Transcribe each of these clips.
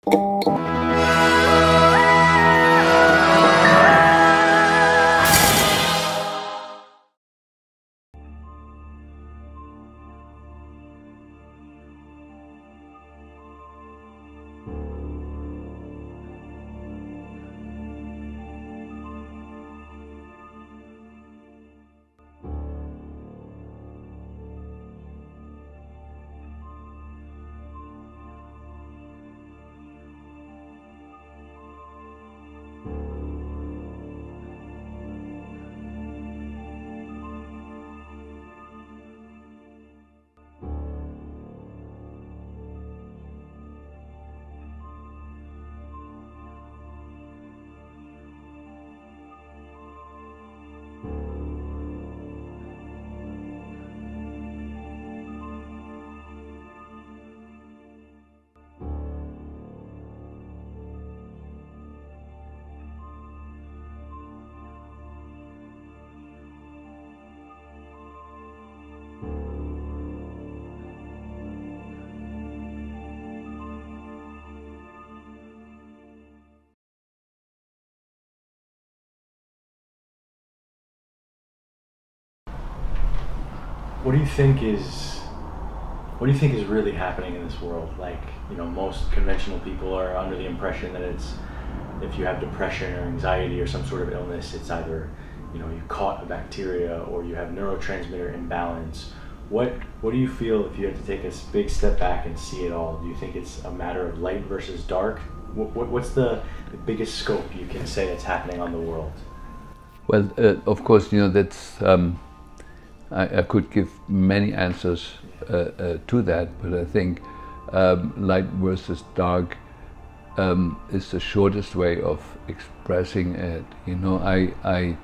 What do you think is really happening in this world? Like, most conventional people are under the impression that it's, if you have depression or anxiety or some sort of illness, it's either, you caught a bacteria or you have neurotransmitter imbalance. What do you feel if you had to take a big step back and see it all? Do you think it's a matter of light versus dark? What's the biggest scope you can say that's happening on the world? Well, of course, that's I could give many answers to that, but I think light versus dark is the shortest way of expressing it. I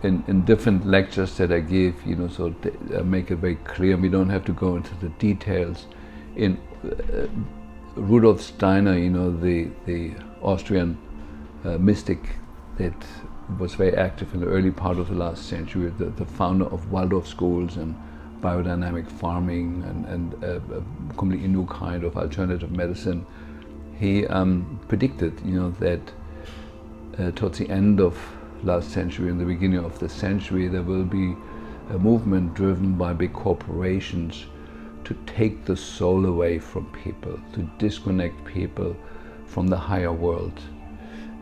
in different lectures that I give, so I make it very clear. We don't have to go into the details. In Rudolf Steiner, the Austrian mystic that was very active in the early part of the last century, the founder of Waldorf schools and biodynamic farming and a completely new kind of alternative medicine. He predicted, that towards the end of last century and the beginning of the century, there will be a movement driven by big corporations to take the soul away from people, to disconnect people from the higher world.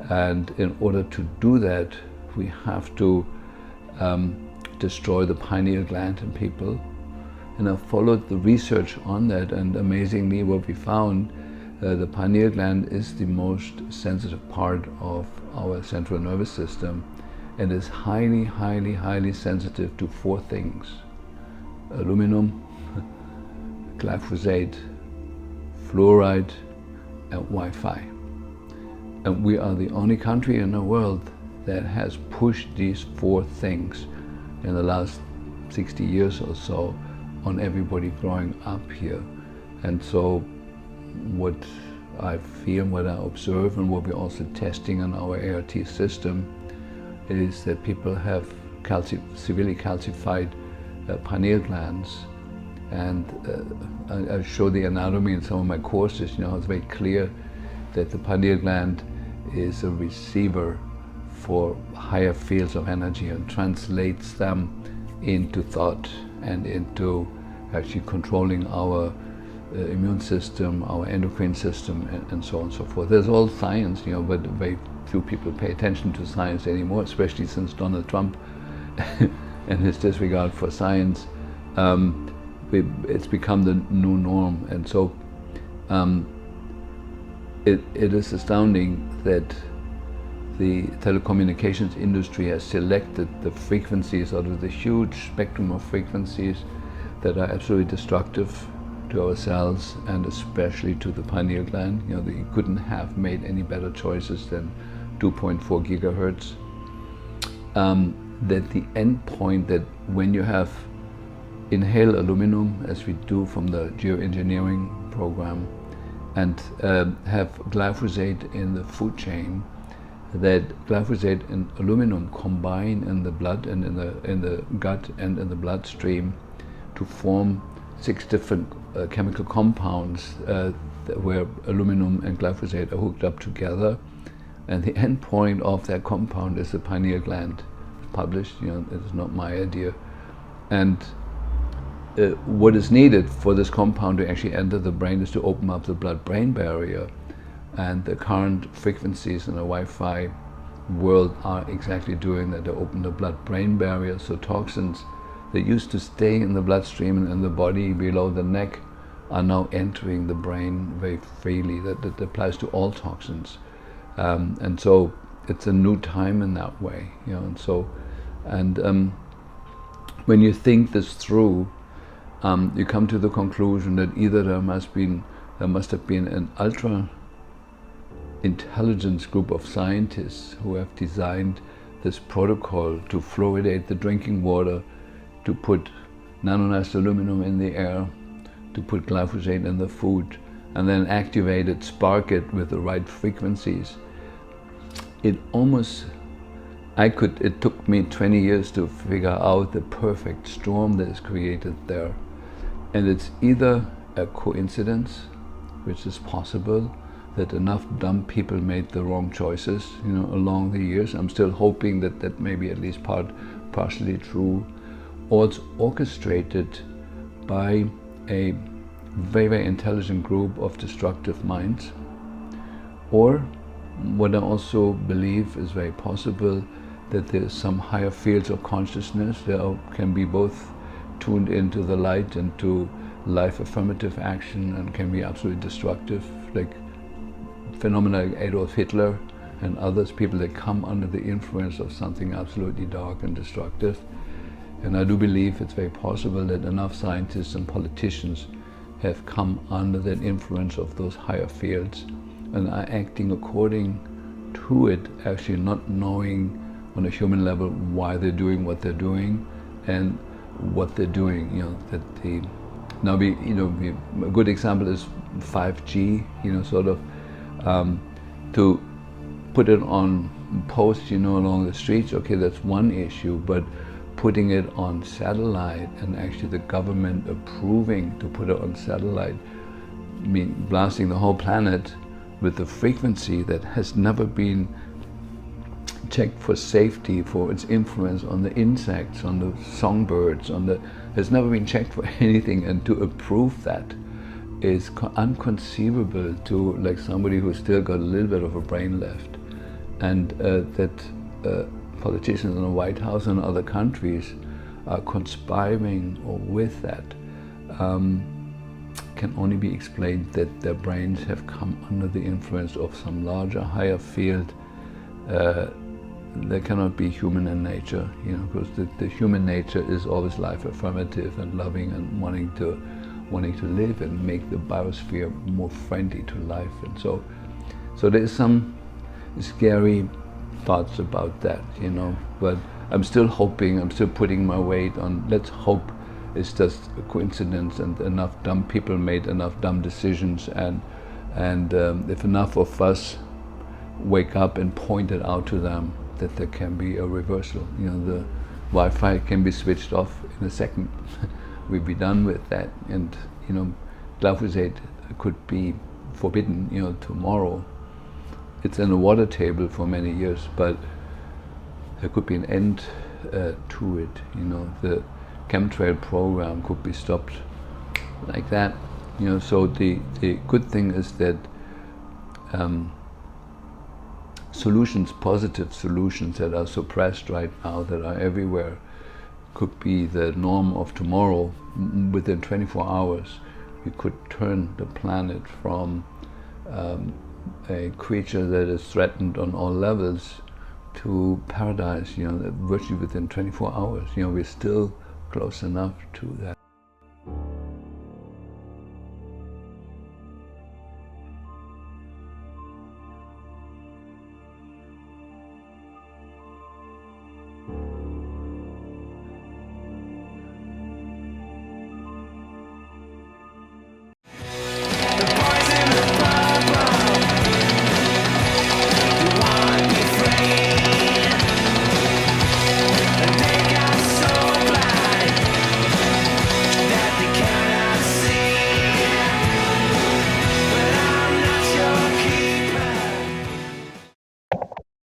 And in order to do that, we have to destroy the pineal gland in people. And I followed the research on that, and amazingly what we found, the pineal gland is the most sensitive part of our central nervous system and is highly, highly, highly sensitive to 4 things: aluminum, glyphosate, fluoride, and Wi-Fi. And we are the only country in the world that has pushed these 4 things in the last 60 years or so on everybody growing up here. And so what I feel, what I observe, and what we're also testing on our ART system is that people have severely calcified pineal glands. And I show the anatomy in some of my courses. It's very clear that the pineal gland is a receiver for higher fields of energy and translates them into thought and into actually controlling our immune system, our endocrine system, and so on and so forth. There's all science, but very few people pay attention to science anymore, especially since Donald Trump and his disregard for science. It's become the new norm, and so it is astounding that the telecommunications industry has selected the frequencies out of the huge spectrum of frequencies that are absolutely destructive to our cells and especially to the pineal gland. They couldn't have made any better choices than 2.4 gigahertz. That the end point, that when you have inhale aluminum, as we do from the geoengineering program, and have glyphosate in the food chain, that glyphosate and aluminum combine in the blood and in the gut and in the bloodstream to form 6 different chemical compounds where aluminum and glyphosate are hooked up together, and the end point of that compound is the pineal gland. Published, it is not my idea. And what is needed for this compound to actually enter the brain is to open up the blood-brain barrier, and the current frequencies in the Wi-Fi world are exactly doing that. They open the blood-brain barrier, so toxins that used to stay in the bloodstream and in the body below the neck are now entering the brain very freely. That applies to all toxins, and so it's a new time in that way, and so, when you think this through, you come to the conclusion that either there must have been an ultra intelligence group of scientists who have designed this protocol to fluoridate the drinking water, to put nanonized aluminum in the air, to put glyphosate in the food, and then activate it, spark it with the right frequencies. It took me 20 years to figure out the perfect storm that is created there. And it's either a coincidence, which is possible, that enough dumb people made the wrong choices, along the years. I'm still hoping that may be at least partially true. Or it's orchestrated by a very, very intelligent group of destructive minds. Or what I also believe is very possible, that there's some higher fields of consciousness that can be both tuned into the light and to life affirmative action, and can be absolutely destructive, like phenomena like Adolf Hitler and others, people that come under the influence of something absolutely dark and destructive. And I do believe it's very possible that enough scientists and politicians have come under that influence of those higher fields and are acting according to it, actually not knowing on a human level why they're doing what they're doing and what they're doing. A good example is 5G. To put it on posts, along the streets. Okay, that's one issue, but putting it on satellite and actually the government approving to put it on satellite, blasting the whole planet with a frequency that has never been checked for safety, for its influence on the insects, on the songbirds, has never been checked for anything, and to approve that is unconceivable to like somebody who's still got a little bit of a brain left. And that politicians in the White House and other countries are conspiring with that can only be explained that their brains have come under the influence of some larger, higher field. They cannot be human in nature, because the human nature is always life affirmative and loving and wanting to live and make the biosphere more friendly to life. And so there's some scary thoughts about that, but I'm still hoping, I'm still putting my weight on, let's hope it's just a coincidence and enough dumb people made enough dumb decisions, and if enough of us wake up and point it out to them, that there can be a reversal. The Wi-Fi can be switched off in a second. We'd be done with that. And glyphosate could be forbidden, tomorrow. It's in the water table for many years, but there could be an end to it. The chemtrail program could be stopped like that. So the good thing is that positive solutions that are suppressed right now, that are everywhere, could be the norm of tomorrow. Within 24 hours, we could turn the planet from a creature that is threatened on all levels to paradise, virtually within 24 hours. We're still close enough to that.